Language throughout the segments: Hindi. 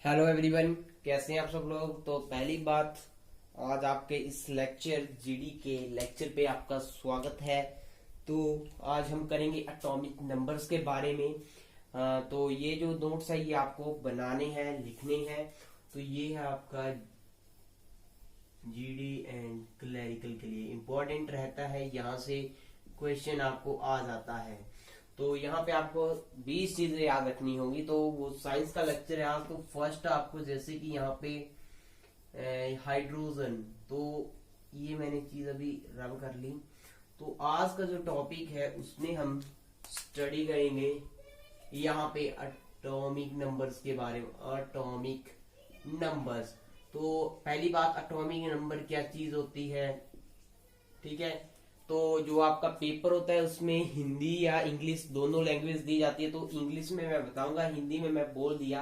हेलो एवरीवन, कैसे हैं आप सब लोग। तो पहली बात, आज आपके इस लेक्चर जीडी के लेक्चर पे आपका स्वागत है। तो आज हम करेंगे एटॉमिक नंबर्स के बारे में। तो ये जो नोट्स है ये आपको बनाने हैं, लिखने हैं। तो ये है आपका जीडी एंड क्लरिकल के लिए इम्पोर्टेंट रहता है, यहाँ से क्वेश्चन आपको आ जाता है। तो यहाँ पे आपको 20 चीजें याद रखनी होंगी। तो वो साइंस का लेक्चर है आज। तो फर्स्ट आपको जैसे कि यहाँ पे हाइड्रोजन, तो ये मैंने चीज अभी रब कर ली। तो आज का जो टॉपिक है उसमें हम स्टडी करेंगे यहाँ पे एटॉमिक नंबर्स के बारे में। एटॉमिक नंबर्स, तो पहली बात, एटॉमिक नंबर क्या चीज होती है, ठीक है। तो जो आपका पेपर होता है उसमें हिंदी या इंग्लिश दोनों लैंग्वेज दी जाती है। तो इंग्लिश में मैं बताऊंगा, हिंदी में मैं बोल दिया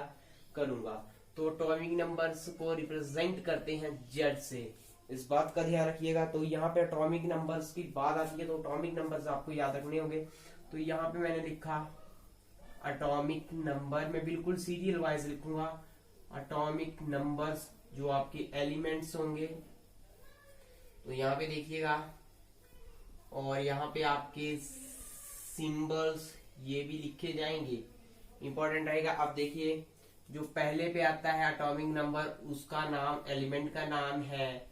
करूंगा। तो एटॉमिक नंबर्स को रिप्रेजेंट करते हैं जेड से, इस बात का ध्यान रखिएगा। तो यहाँ पे एटॉमिक नंबर्स की बात आती है तो एटॉमिक नंबर्स आपको याद रखने होंगे। तो यहाँ पे मैंने लिखा एटॉमिक नंबर, मैं बिल्कुल सीरियल वाइज लिखूंगा। एटॉमिक नंबर्स जो आपके एलिमेंट्स होंगे, तो यहाँ पे देखिएगा। और यहाँ पे आपके सिंबल्स ये भी लिखे जाएंगे, इंपॉर्टेंट रहेगा। अब देखिए, जो पहले पे आता है एटॉमिक नंबर, उसका नाम, एलिमेंट का नाम है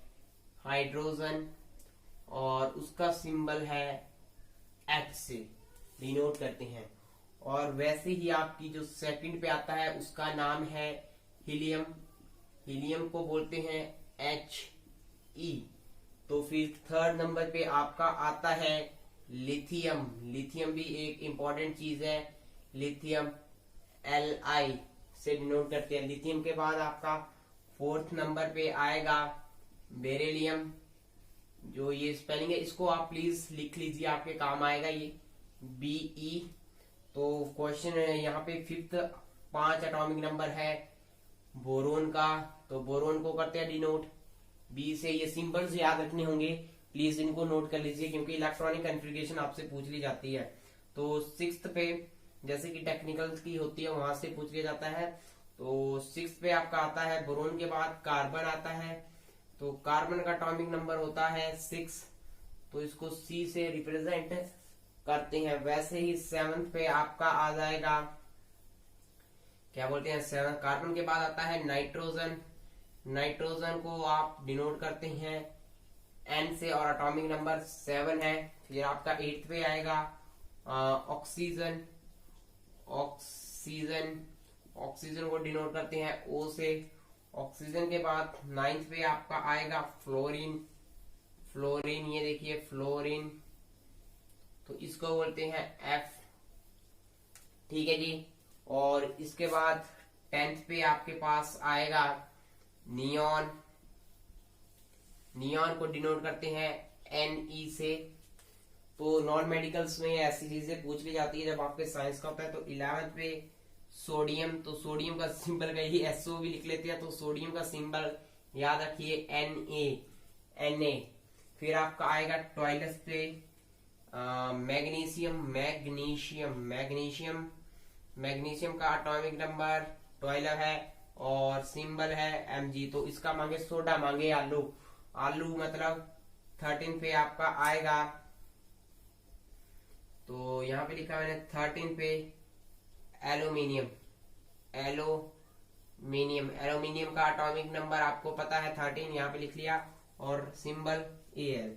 हाइड्रोजन और उसका सिंबल है H से डिनोट करते हैं। और वैसे ही आपकी जो सेकंड पे आता है उसका नाम है हीलियम। हीलियम को बोलते हैं He। तो फिर थर्ड नंबर पे आपका आता है लिथियम। लिथियम भी एक इंपॉर्टेंट चीज है, लिथियम Li से डिनोट करते हैं। लिथियम के बाद आपका फोर्थ नंबर पे आएगा बेरिलियम। जो ये स्पेलिंग है इसको आप प्लीज लिख लीजिए, आपके काम आएगा ये Be। तो क्वेश्चन यहाँ पे फिफ्थ 5 एटॉमिक नंबर है बोरोन का, तो बोरोन को करते हैं डिनोट बी से। ये सिंबल्स याद रखने होंगे, प्लीज इनको नोट कर लीजिए क्योंकि इलेक्ट्रॉनिक कॉन्फ़िगरेशन आपसे पूछ ली जाती है। तो सिक्स्थ पे जैसे कि टेक्निकल की होती है वहां से पूछ लिया जाता है। तो सिक्स्थ पे आपका आता है बोरोन के बाद कार्बन आता है। तो कार्बन का एटॉमिक नंबर होता है 6, तो इसको सी से रिप्रेजेंट करते हैं। वैसे ही सेवंथ पे आपका आ जाएगा, क्या बोलते हैं, सेवन। कार्बन के बाद आता है नाइट्रोजन। नाइट्रोजन को आप डिनोट करते हैं N से और एटॉमिक नंबर 7 है। फिर आपका 8th पे आएगा ऑक्सीजन। ऑक्सीजन ऑक्सीजन को डिनोट करते हैं O से। ऑक्सीजन के बाद 9th पे आपका आएगा फ्लोरीन। फ्लोरीन, ये देखिए फ्लोरीन, तो इसको बोलते हैं F, ठीक है जी। और इसके बाद 10th पे आपके पास आएगा नियॉन। नियॉन को डिनोट करते हैं Ne से। तो नॉन मेडिकल्स में ऐसी चीजें पूछ ली जाती है जब आपके साइंस का होता है। तो 11th पे सोडियम, तो सोडियम का सिंबल का ही SO भी लिख लेते हैं। तो सोडियम का सिंबल याद रखिए Na। फिर आपका आएगा 12th पे मैग्नीशियम। मैग्नीशियम का एटॉमिक नंबर 12 है और सिंबल है Mg। तो इसका मांगे सोडा, मांगे आलू। आलू मतलब 13 पे आपका आएगा। तो यहाँ पे लिखा मैंने 13 पे एल्यूमिनियम। एल्यूमिनियम का एटॉमिक नंबर आपको पता है 13, यहाँ पे लिख लिया और सिंबल Al।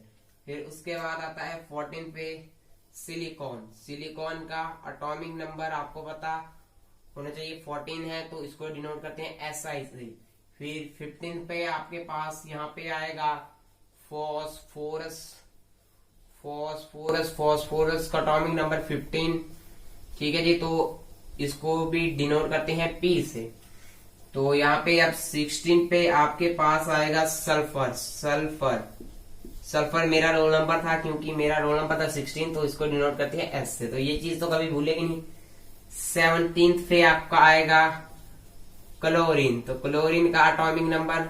फिर उसके बाद आता है 14 पे सिलिकॉन। सिलिकॉन का एटॉमिक नंबर आपको पता होना चाहिए 14 है, तो इसको डिनोट करते हैं Si से। फिर 15 पे आपके पास यहाँ पे आएगा फॉस्फोरस। फॉस्फोरस का एटॉमिक नंबर 15, ठीक है जी। तो इसको भी डिनोट करते हैं P से। तो यहाँ पे अब 16 पे आपके पास आएगा सल्फर। सल्फर मेरा रोल नंबर था, क्योंकि मेरा रोल नंबर था 16, तो इसको डिनोट करते हैं S से। तो ये चीज तो कभी भूलेगी नहीं। 17th पे आपका आएगा क्लोरीन। तो क्लोरीन का एटॉमिक नंबर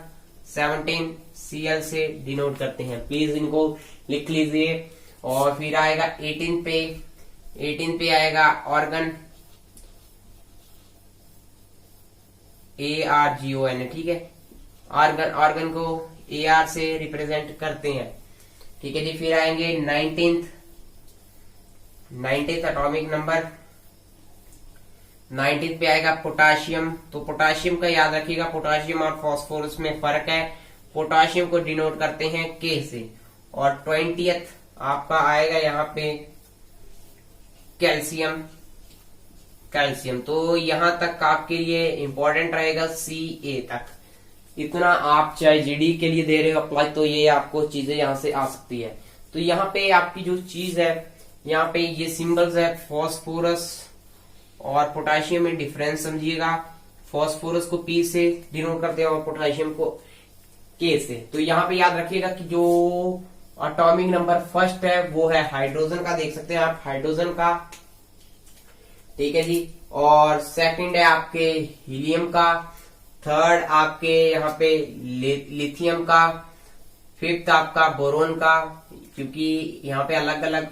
17 Cl से डिनोट करते हैं, प्लीज इनको लिख लीजिए। और फिर आएगा 18 पे आएगा ऑर्गन। ARGON है, ठीक है। आर्गन, आर्गन को AR से रिप्रेजेंट करते हैं, ठीक है जी। फिर आएंगे 19th एटॉमिक नंबर, 19th पे आएगा पोटाशियम। तो पोटाशियम का याद रखिएगा, पोटाशियम और फास्फोरस में फर्क है। पोटाशियम को डिनोट करते हैं K से। और 20th आपका आएगा यहाँ पे कैल्शियम, कैल्शियम। तो यहां तक आपके लिए इंपॉर्टेंट रहेगा CA तक। इतना आप चाहे GD के लिए दे रहे हो अप्लाई, तो ये आपको चीजें यहां से आ सकती है। तो यहाँ पे आपकी जो चीज है, यहाँ पे ये सिंबल्स है फॉस्फोरस और पोटाशियम में डिफरेंस समझिएगा। फॉस्फोरस को P से डिनोट करते हैं और पोटाशियम को K से। तो यहाँ पे याद रखिएगा कि जो एटॉमिक नंबर फर्स्ट है वो है हाइड्रोजन का, देख सकते हैं आप हाइड्रोजन का, ठीक है जी। और सेकंड है आपके हीलियम का, थर्ड आपके यहाँ पे लिथियम का, फिफ्थ आपका बोरोन का, क्योंकि यहाँ पे अलग अलग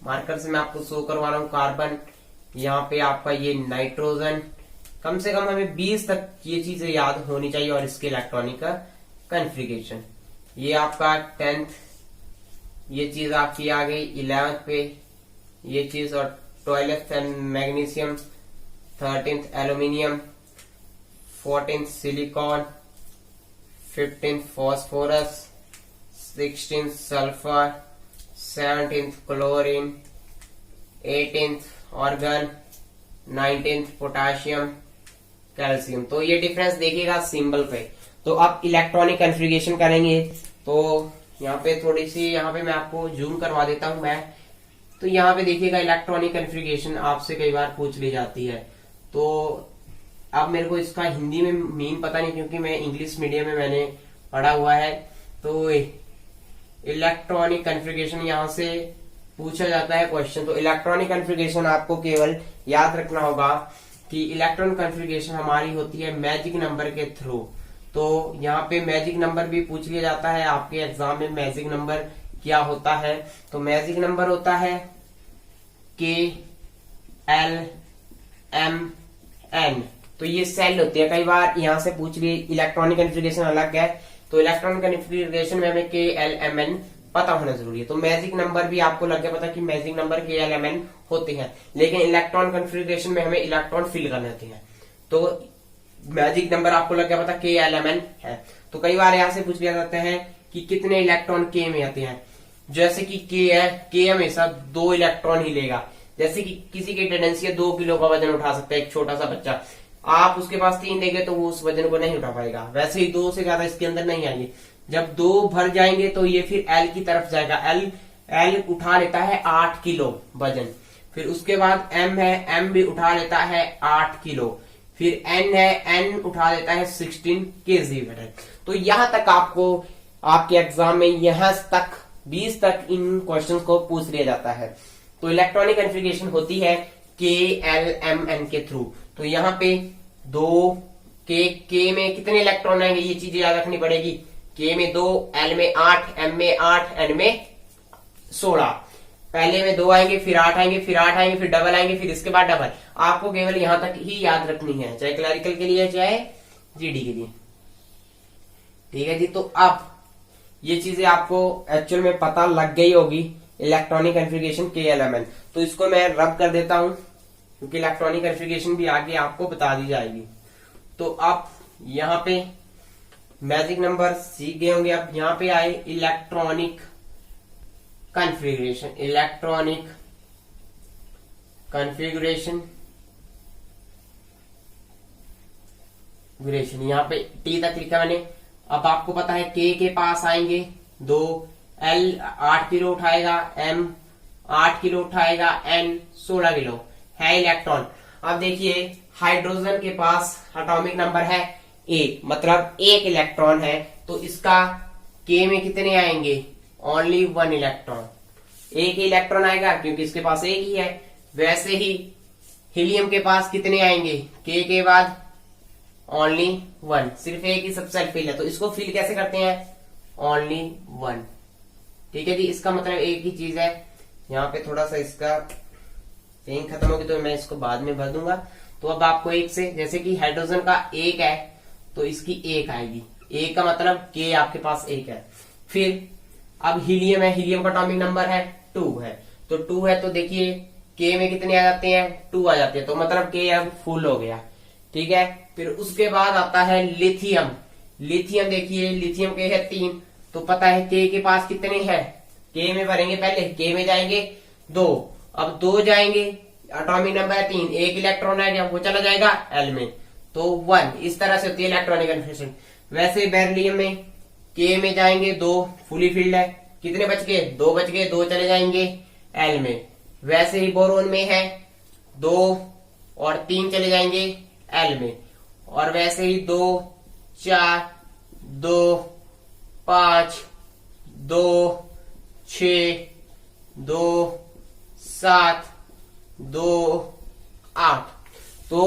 मार्कर से मैं आपको शो करवा रहा हूँ। कार्बन, यहाँ पे आपका ये नाइट्रोजन। कम से कम हमें 20 तक ये चीजें याद होनी चाहिए। और इसके इलेक्ट्रॉनिक का कन्फिग्रेशन, ये आपका 10th, ये चीज आपकी आ गई 11th पे ये चीज। और 12th magnesium, 13th aluminium, 14th silicon, 15th phosphorus, 16th sulphur, 17th chlorine, 18th organ, 19th potassium, calcium. तो ये डिफरेंस देखिएगा सिंबल पे। तो अब इलेक्ट्रॉनिक कन्फिग्रेशन करेंगे। तो यहाँ पे थोड़ी सी, यहाँ पे मैं आपको जूम करवा देता हूं मैं। तो यहाँ पे देखिएगा इलेक्ट्रॉनिक कन्फिग्रेशन आपसे कई बार पूछ ली जाती है। तो अब मेरे को इसका हिंदी में मीन पता नहीं, क्योंकि मैं इंग्लिश मीडियम में मैंने पढ़ा हुआ है। तो इलेक्ट्रॉनिक कन्फिग्रेशन यहाँ से पूछा जाता है क्वेश्चन। तो इलेक्ट्रॉनिक कन्फिग्रेशन आपको केवल याद रखना होगा कि इलेक्ट्रॉनिक कन्फिग्रेशन हमारी होती है मैजिक नंबर के थ्रू। तो यहाँ पे मैजिक नंबर भी पूछ लिया जाता है आपके एग्जाम में। मैजिक नंबर क्या होता है? तो मैजिक नंबर होता है KLMN। तो ये सेल होती है, कई बार यहाँ से पूछ लिए। इलेक्ट्रॉनिक कन्फिग्रेशन अलग है, तो इलेक्ट्रॉनिक कन्फिग्रेशन में हमें KLMN पता होना जरूरी है। तो मैजिक नंबर भी आपको लग गया पता कि मैजिक नंबर KLMN होते हैं, लेकिन इलेक्ट्रॉन कन्फिग्रेशन में हमें इलेक्ट्रॉन फिल करने होते हैं। तो मैजिक नंबर आपको लग गया पता KLMN है। तो कई बार यहाँ से पूछ लिया जाता है कि कितने इलेक्ट्रॉन K में आते हैं। जैसे कि K है, K हमेशा 2 इलेक्ट्रॉन ही लेगा। जैसे कि किसी की टेंडेंसी है 2 किलो का वजन उठा सकता है एक छोटा सा बच्चा, आप उसके पास 3 देंगे तो वो उस वजन को नहीं उठा पाएगा। वैसे ही 2 से ज्यादा इसके अंदर नहीं आएंगे। जब 2 भर जाएंगे तो ये फिर L की तरफ जाएगा। L उठा लेता है 8 किलो वजन। फिर उसके बाद M है, M भी उठा लेता है 8 किलो। फिर N है, N उठा लेता है 16 kg वजन। तो यहां तक आपको आपके एग्जाम में यहां तक 20 तक इन क्वेश्चंस को पूछ लिया जाता है। तो इलेक्ट्रॉनिक कन्फिग्रेशन होती है KLMN के थ्रू। तो यहाँ पे 2 K में कितने इलेक्ट्रॉन आएंगे ये चीजें याद रखनी पड़ेगी। K में 2, L में 8, M में 8, N में 16। पहले में 2 आएंगे, फिर 8 आएंगे, फिर 8 आएंगे, फिर डबल आएंगे, फिर इसके बाद डबल। आपको केवल यहां तक ही याद रखनी है, चाहे क्लरिकल के लिए चाहे GD के लिए, ठीक है जी। तो अब ये चीजें आपको एक्चुअल में पता लग गई होगी, इलेक्ट्रॉनिक कन्फिग्रेशन KLMN। तो इसको मैं रब कर देता हूं, क्योंकि इलेक्ट्रॉनिक कन्फिग्रेशन भी आगे आपको बता दी जाएगी। तो अब यहाँ पे मैजिक नंबर सीख गए होंगे। अब यहाँ पे आए इलेक्ट्रॉनिक कन्फिग्रेशन। इलेक्ट्रॉनिक कन्फिग्रेशन यहाँ पे T तक लिखा मैंने। अब आपको पता है K के पास आएंगे 2, L 8 किलो उठाएगा, M 8 किलो उठाएगा, N 16 किलो है इलेक्ट्रॉन। अब देखिए हाइड्रोजन के पास एटॉमिक नंबर है 1, मतलब 1 इलेक्ट्रॉन है। तो इसका K में कितने आएंगे? Only 1 electron. 1 ही इलेक्ट्रॉन आएगा क्योंकि इसके पास 1 ही है। वैसे ही हीलियम के पास कितने आएंगे? K के बाद ओनली 1, सिर्फ 1 ही सबसेट फिल है। तो इसको फिल कैसे करते हैं? ओनली 1, ठीक है जी। इसका मतलब एक ही चीज है। यहाँ पे थोड़ा सा इसका पेन खत्म होगी तो मैं इसको बाद में भर दूंगा। तो अब आपको एक से, जैसे कि हाइड्रोजन का एक है तो इसकी एक आएगी, एक का मतलब के आपके पास एक है। फिर अब हीलियम है, हीलियम का एटॉमिक नंबर है 2 है, तो 2 है तो देखिए के में कितने आ जाते हैं 2 आ जाते हैं, तो मतलब के अब फुल हो गया। ठीक है, फिर उसके बाद आता है लिथियम। लिथियम देखिए लिथियम के है 3, तो पता है के पास कितने हैं, के में भरेंगे, पहले के में जाएंगे 2, अब 2 जाएंगे, एटॉमिक नंबर है 3, एक इलेक्ट्रॉन है जब वो चला जाएगा एल में, तो 1। इस तरह से होती है इलेक्ट्रॉनिक कन्फर्मेशन। वैसे बेरिलियम में के में जाएंगे 2, फुली फील्ड है, कितने बच गए 2 बच गए, 2 चले जाएंगे एल में। वैसे ही बोरोन में है 2 और 3 चले जाएंगे एल में, और वैसे ही 2 4 2 5 2 6 2 7 2 8। तो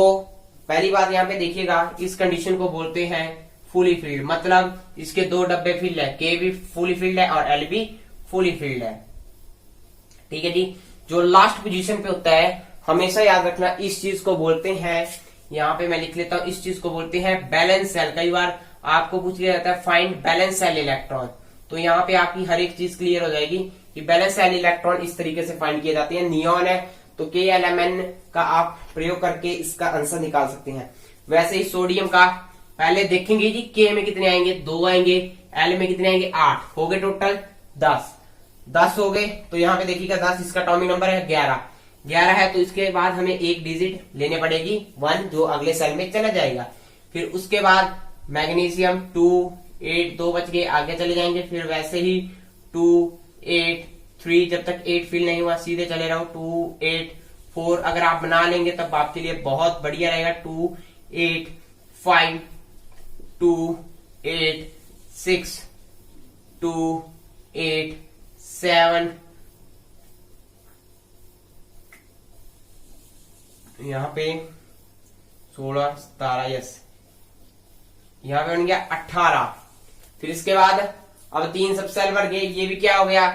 पहली बात यहाँ पे देखिएगा, इस कंडीशन को बोलते हैं फुली फील्ड, मतलब इसके 2 डब्बे फील्ड है, के भी फुली फील्ड है और एल भी फुली फील्ड है। ठीक है जी, जो लास्ट पोजीशन पे होता है हमेशा याद रखना, इस चीज को बोलते हैं, यहाँ पे मैं लिख लेता हूं, इस चीज को बोलते हैं बैलेंस सेल। कई बार आपको पूछ लिया जाता है फाइंड बैलेंस सेल इलेक्ट्रॉन, तो यहाँ पे आपकी हर एक चीज क्लियर हो जाएगी कि बैलेंस सेल इलेक्ट्रॉन इस तरीके से फाइंड किए जाते हैं। नियॉन है तो KLMN का आप प्रयोग करके इसका आंसर निकाल सकते हैं। वैसे ही सोडियम का पहले देखेंगे जी, के में कितने आएंगे 2 आएंगे, एल में कितने आएंगे 8, हो गए टोटल 10 हो गए। तो यहाँ पे देखिएगा 10, इसका एटॉमिक नंबर है 11 है, तो इसके बाद हमें एक डिजिट लेने पड़ेगी 1, जो अगले सेल में चला जाएगा। फिर उसके बाद मैग्नीशियम 2 8, 2 बच गए, आगे चले जाएंगे। फिर वैसे ही 2 8 3, जब तक 8 फिल नहीं हुआ सीधे चले रहो 2 8 4। अगर आप बना लेंगे तब आपके लिए बहुत बढ़िया रहेगा। 2 8 5 2 8 6 2 8 7, यहाँ पे 16 17, यस, यहाँ पे बन गया 18। फिर इसके बाद अब 3 सब सेल भर गए, ये भी क्या हो गया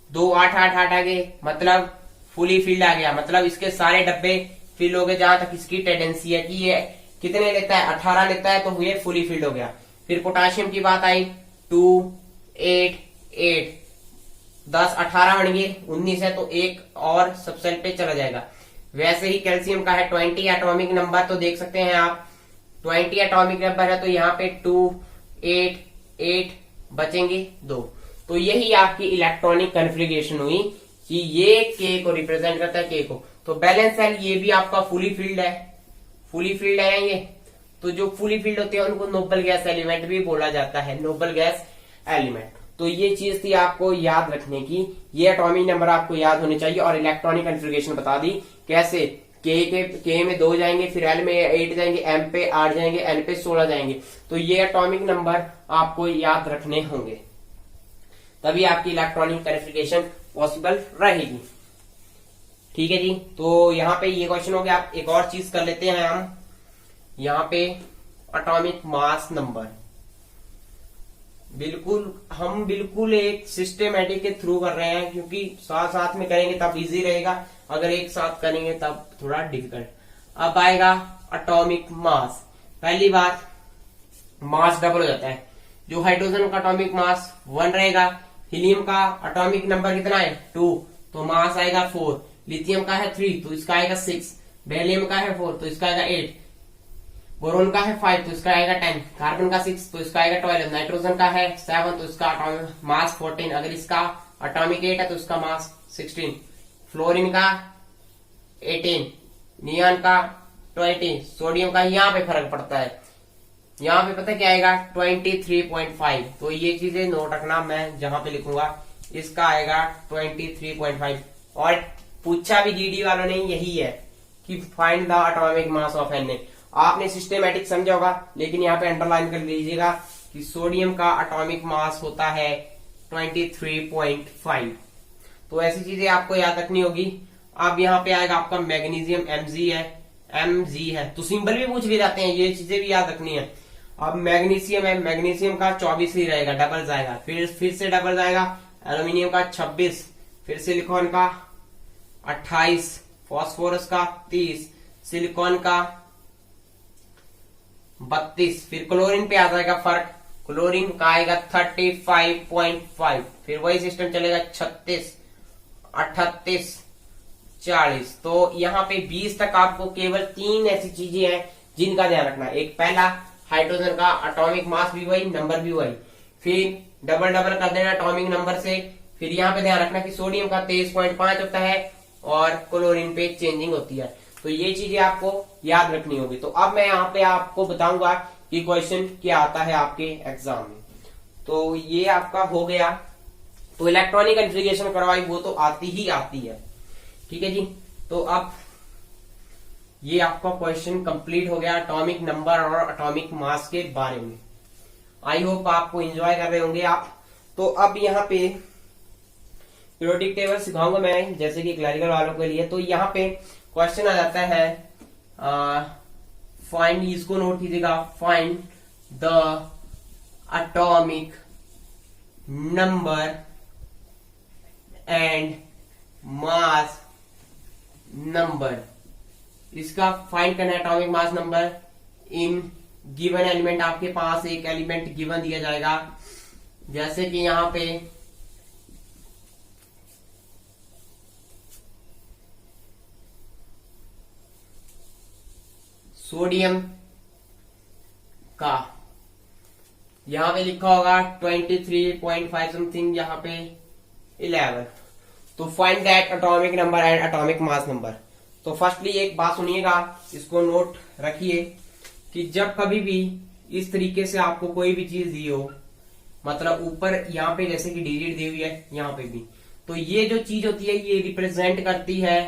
2 8 8 8 आ गए, मतलब फुली फील्ड आ गया, मतलब इसके सारे डब्बे फिल हो गए। जहां तक इसकी टेंडेंसी है कि ये कितने लेता है 18 लेता है, तो ये फुली फील्ड हो गया। फिर पोटाशियम की बात आई 2 8 8, 10 18 बन गए, 19 है तो एक और सब सेल पे चला जाएगा। वैसे ही कैल्शियम का है 20 एटॉमिक नंबर, तो देख सकते हैं आप 20 एटॉमिक नंबर है, तो यहाँ पे 2 8 8 बचेंगे 2। तो यही आपकी इलेक्ट्रॉनिक कॉन्फ़िगरेशन हुई कि ये के को रिप्रेजेंट करता है, के को। तो बैलेंस सेल ये भी आपका फुली फील्ड है, फुली फील्ड है ये। तो जो फुली फील्ड होते हैं उनको नोबल गैस एलिमेंट भी बोला जाता है, नोबल गैस एलिमेंट। तो ये चीज थी आपको याद रखने की, ये एटॉमिक नंबर आपको याद होने चाहिए। और इलेक्ट्रॉनिक कॉन्फ़िगरेशन बता दी कैसे, के में 2 जाएंगे, फिर एल में 8 जाएंगे, एम पे 8 जाएंगे, एन पे 16 जाएंगे। तो ये एटॉमिक नंबर आपको याद रखने होंगे, तभी आपकी इलेक्ट्रॉनिक कॉन्फ़िगरेशन पॉसिबल रहेगी। ठीक है जी, तो यहाँ पे ये क्वेश्चन हो गया। आप एक और चीज कर लेते हैं हम, यहाँ पे एटॉमिक मास नंबर हम बिल्कुल एक सिस्टमेटिक के थ्रू कर रहे हैं, क्योंकि साथ साथ में करेंगे तब इजी रहेगा, अगर एक साथ करेंगे तब थोड़ा डिफिकल्ट। अब आएगा एटॉमिक मास। पहली बात, मास डबल हो जाता है। जो हाइड्रोजन का एटॉमिक मास 1 रहेगा, हीलियम का एटॉमिक नंबर कितना है 2, तो मास आएगा 4। लिथियम का है 3, तो इसका आएगा 6। बेरिलियम का है 4, तो इसका आएगा 8। बोरोन का है 5, तो इसका आएगा 10। कार्बन का 6, तो इसका आएगा 12। नाइट्रोजन का है 7, तो इसका मास 14। अगर इसका एटॉमिक 8 है तो इसका मास 16। फ्लोरीन का 18, नियॉन का 20, सोडियम का यहाँ पे फर्क पड़ता है, यहाँ पे पता क्या आएगा 23.5। तो ये चीजें नोट रखना, मैं जहां पे लिखूंगा इसका आएगा 23.5। और पूछा भी जीडी वालों ने यही है कि find the atomic mass of Na। आपने सिस्टमेटिक समझा होगा, लेकिन यहाँ पे अंडरलाइन कर लीजिएगा कि सोडियम का एटॉमिक मास होता है 23.5। तो ऐसी चीजें आपको याद रखनी होगी। अब यहाँ पे आएगा आपका मैग्नीशियम Mg है, तो सिंबल भी पूछ लिए जाते हैं, ये चीजें भी याद रखनी है। अब मैग्नीशियम है, मैग्नीशियम का 24 ही रहेगा, डबल जाएगा, फिर से डबल जाएगा। एल्यूमिनियम का 26, फिर सिलिकॉन का 28, फास्फोरस का 30, सिलिकॉन का 32, फिर क्लोरीन पे आ जाएगा फर्क, क्लोरीन का आएगा 35.5, फिर वही सिस्टम चलेगा 36, 38, 40। तो यहाँ पे 20 तक आपको केवल 3 ऐसी चीजें हैं जिनका ध्यान रखना है। एक पहला हाइड्रोजन का एटॉमिक मास भी वही, नंबर भी वही, फिर डबल डबल कर देना एटॉमिक नंबर से। फिर यहाँ पे ध्यान रखना कि सोडियम का 23.5 होता है और क्लोरीन पे चेंजिंग होती है। तो ये चीजें आपको याद रखनी होगी। तो अब मैं यहाँ पे आपको बताऊंगा कि क्वेश्चन क्या आता है आपके एग्जाम में। तो ये आपका हो गया। तो इलेक्ट्रॉनिक कॉन्फ़िगरेशन करवाई वो तो आती ही आती है, ठीक है जी। तो अब ये आपका क्वेश्चन कंप्लीट हो गया एटॉमिक नंबर और एटॉमिक मास के बारे में। आई होप आपको एंजॉय कर रहे होंगे आप। तो अब यहाँ पे पीरियोडिक टेबल सिखाऊंगा मैं, जैसे कि क्लरिकल वालों के लिए। तो यहाँ पे क्वेश्चन आ जाता है, फाइंड, इसको नोट कीजिएगा, find the atomic number and mass number. इसका फाइंड करना है atomic mass number in given element. आपके पास एक एलिमेंट गिवन दिया जाएगा, जैसे कि यहां पे सोडियम का यहां पे लिखा होगा 23.5 समथिंग, यहां पे 11। तो find that atomic number and atomic mass number. तो फर्स्टली एक बात सुनिएगा, इसको नोट रखिए कि जब कभी भी इस तरीके से आपको कोई भी चीज दी हो, मतलब ऊपर यहाँ पे जैसे कि डिजिट दी हुई है, यहाँ पे भी, तो ये जो चीज होती है ये रिप्रेजेंट करती है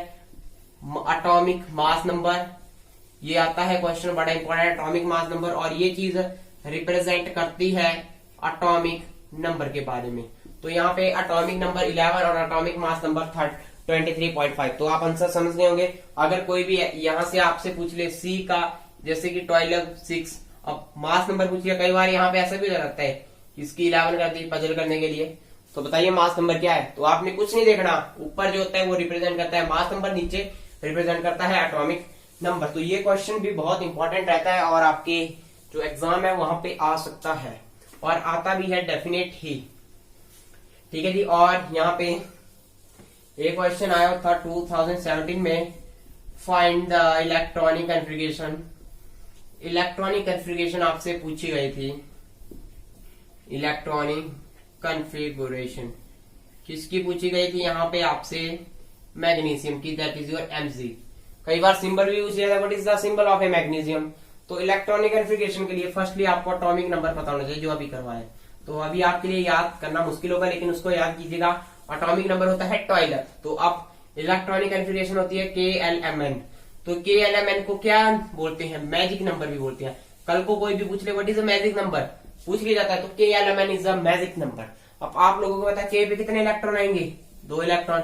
एटॉमिक मास नंबर। ये आता है क्वेश्चन बड़ा इंपॉर्टेंट, एटॉमिक मास नंबर, और ये चीज रिप्रेजेंट करती है एटॉमिक नंबर के बारे में। तो यहाँ पे एटॉमिक नंबर 11 और एटॉमिक मास नंबर 23.5। तो आप आंसर समझ गए होंगे। अगर कोई भी यहाँ से आपसे पूछ ले सी का, जैसे कि 12, 6, अब मास नंबर पूछ लिया, कई बार यहाँ पे ऐसा भी हो जाता है, इसकी 11 कर दी पजल करने के लिए, तो बताइए मास नंबर क्या है। तो आपने कुछ नहीं देखना, ऊपर जो होता है वो रिप्रेजेंट करता है मास नंबर, नीचे रिप्रेजेंट करता है एटॉमिक नंबर। तो ये क्वेश्चन भी बहुत इंपॉर्टेंट रहता है और आपके जो एग्जाम है वहां पे आ सकता है और आता भी है डेफिनेट ही, ठीक है जी। और यहाँ पे एक क्वेश्चन आया था 2017 में, find the electronic configuration. Electronic configuration आपसे पूछी गई थी। इलेक्ट्रॉनिक कॉन्फ़िगरेशन किसकी पूछी गई थी यहाँ पे आपसे? मैग्नीशियम की, दैट इज योर Mg। कई बार सिंबल भी पूछ लिया था, what is the symbol of A magnesium. तो इलेक्ट्रॉनिक कॉन्फ़िगरेशन के लिए फर्स्टली आपको एटॉमिक नंबर पता होना चाहिए, जो अभी करवाए। तो अभी आपके लिए याद करना मुश्किल होगा, लेकिन उसको याद कीजिएगा। एटॉमिक नंबर होता है 12। तो अब इलेक्ट्रॉनिक कॉन्फ़िगरेशन होती है KLMN। तो KLMN को क्या बोलते हैं? मैजिक नंबर भी बोलते हैं। कल को कोई भी पूछ ले what is a magic number, पूछ लिया जाता है, तो KLMN is a magic number. अब आप लोगों को पता है K पे कितने इलेक्ट्रॉन आएंगे? 2 इलेक्ट्रॉन।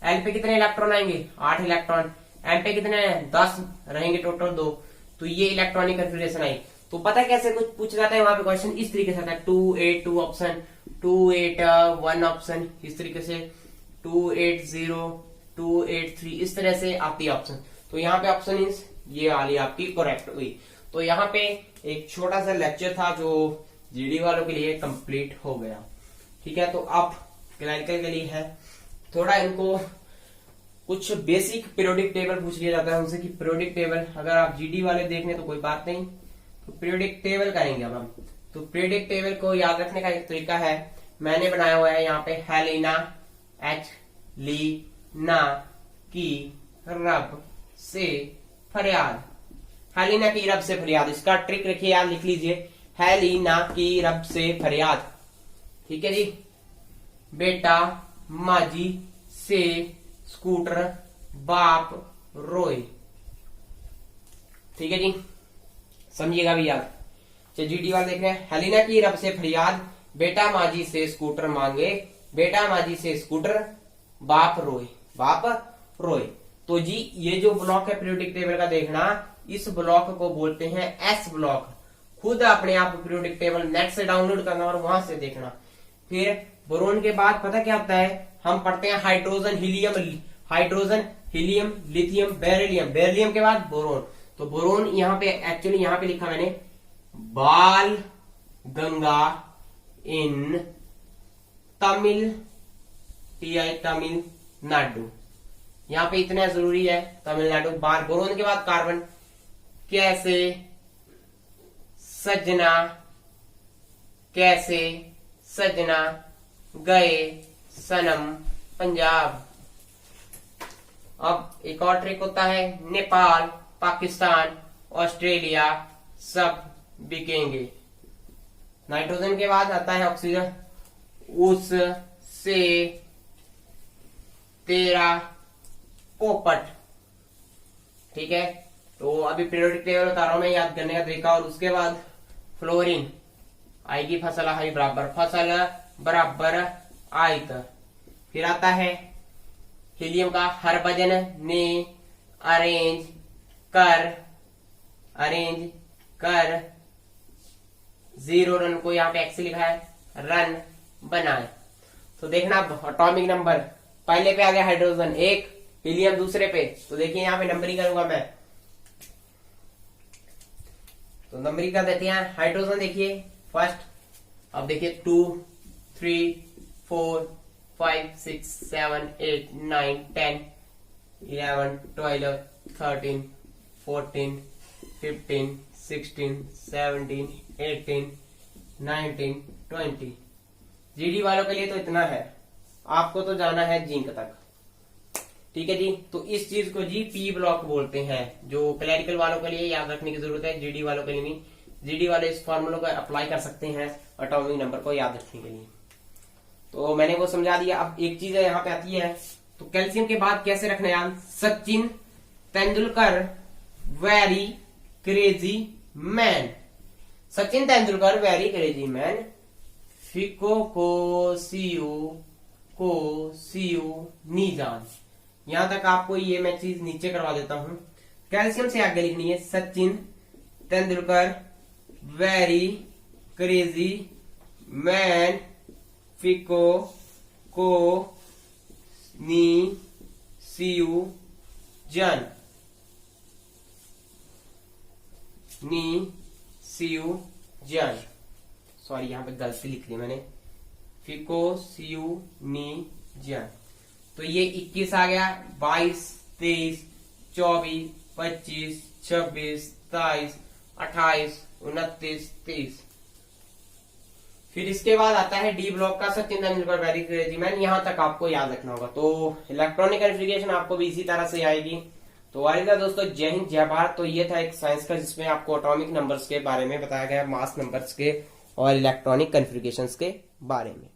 L पे कितने इलेक्ट्रॉन आएंगे? 8 इलेक्ट्रॉन। M पे कितने? 10 रहेंगे टोटल 2। तो ये इलेक्ट्रॉनिक कॉन्फ़िगरेशन आई। तो पता है कैसे कुछ पूछ जाता है वहां पे क्वेश्चन, इस तरीके से आता है 282 ऑप्शन, 281 ऑप्शन, इस तरीके से 280, 283, इस तरह से आती है ऑप्शन। तो यहाँ पे ऑप्शन इज ये वाली आपकी करेक्ट हुई। तो यहाँ पे एक छोटा सा लेक्चर था जो जीडी वालों के लिए कंप्लीट हो गया, ठीक है। तो अब क्लरिकल के लिए है थोड़ा, इनको कुछ बेसिक पीरियोडिक टेबल पूछ लिया जाता है उनसे कि पीरियोडिक टेबल, अगर आप जीडी वाले देखने तो कोई बात नहीं, तो पीरियोडिक टेबल करेंगे अब हम। तो पीरियोडिक टेबल को याद रखने का एक तरीका है, मैंने बनाया हुआ है यहाँ पे हेलिना, एच ली ना की रब से फरियाद। हेलिना की रब से फरियाद, इसका ट्रिक रखिए याद, लिख लीजिए, हेलिना की रब से फरियाद, ठीक है जी। बेटा माजी से स्कूटर, बाप रोए, ठीक है जी, समझिएगा भी याद। चलिए जीडी वाले देख रहे हैं, हेलिना की रब से फरियाद, बेटा माजी से स्कूटर मांगे, बेटा माजी से स्कूटर, बाप रोए, बाप रोए। तो जी ये जो ब्लॉक है पीरियोडिक टेबल का देखना, इस ब्लॉक को बोलते हैं एस ब्लॉक। खुद अपने आप पीरियोडिक टेबल नेट से डाउनलोड करना और वहां से देखना। फिर बोरोन के बाद पता क्या आता है, हम पढ़ते हैं hydrogen helium, hydrogen helium, lithium, beryllium, beryllium के बाद बोरोन। तो बोरोन यहाँ पे एक्चुअली यहाँ पे लिखा मैंने बाल गंगा इन तमिलनाडु। यहाँ पे इतना जरूरी है, तमिलनाडु। बार बोरोन के बाद कार्बन, कैसे सजना, कैसे सजना गए सनम पंजाब। अब एक और ट्रिक होता है, नेपाल, पाकिस्तान, ऑस्ट्रेलिया सब बिकेंगे। नाइट्रोजन के बाद आता है ऑक्सीजन, उससे तेरा पोपट। ठीक है, तो अभी पीरियोडिक टेबल बता रहा हूं मैं, याद करने का तरीका। और उसके बाद फ्लोरीन आएगी, फसल आई बराबर, फसल बराबर आयत। फिर आता है हीलियम का, हरभजन ने अरेंज कर 0 रन को यहाँ पे एक्स लिखा है, रन बनाए। तो देखना अब एटॉमिक नंबर, पहले पे आ गया हाइड्रोजन 1, हीलियम दूसरे पे। तो देखिए यहाँ पे नंबरिंग करूंगा मैं, तो नंबरिंग कर देते हैं। हाइड्रोजन देखिए फर्स्ट, अब देखिए 2 3 4 5 6 7 8 9 10 11 12 13 14 15 16 17 18 19 20। जीडी वालों के लिए तो इतना है, आपको तो जाना है जिंक तक। ठीक है जी, तो इस चीज को जी पी ब्लॉक बोलते हैं, जो क्लैरिकल वालों के लिए याद रखने की जरूरत है, जीडी वालों के लिए नहीं। जीडी वाले इस फॉर्मूले को अप्लाई कर सकते हैं एटॉमिक नंबर को याद रखने के लिए। तो मैंने वो समझा दिया। अब एक चीज यहाँ पे आती है, तो कैल्शियम के बाद कैसे रखना है याद, Sachin Tendulkar very crazy man. Sachin Tendulkar very crazy man, Fico को सीयू नीजान। यहां तक आपको ये मैं चीज नीचे करवा देता हूं। कैल्शियम से आगे लिखनी है Sachin Tendulkar very crazy man, Fico को नी सीयू जन, नी सीयू जन। सॉरी यहां पे गलती लिख ली मैंने, फिको सीयू नी जन। तो ये 21 आ गया, 22 23 24 25 26 27 28 29 30। फिर इसके बाद आता है डी ब्लॉक का, Sachin Tendulkar very crazy man. यहां तक आपको याद रखना होगा। तो इलेक्ट्रॉनिक कॉन्फ़िगरेशन आपको भी इसी तरह से आएगी। तो वालिदा दोस्तों, जय हिंद जय भारत। तो ये था एक साइंस का, जिसमें आपको एटॉमिक नंबर्स के बारे में बताया गया, मास नंबर्स के और इलेक्ट्रॉनिक कॉन्फ़िगरेशंस के बारे में।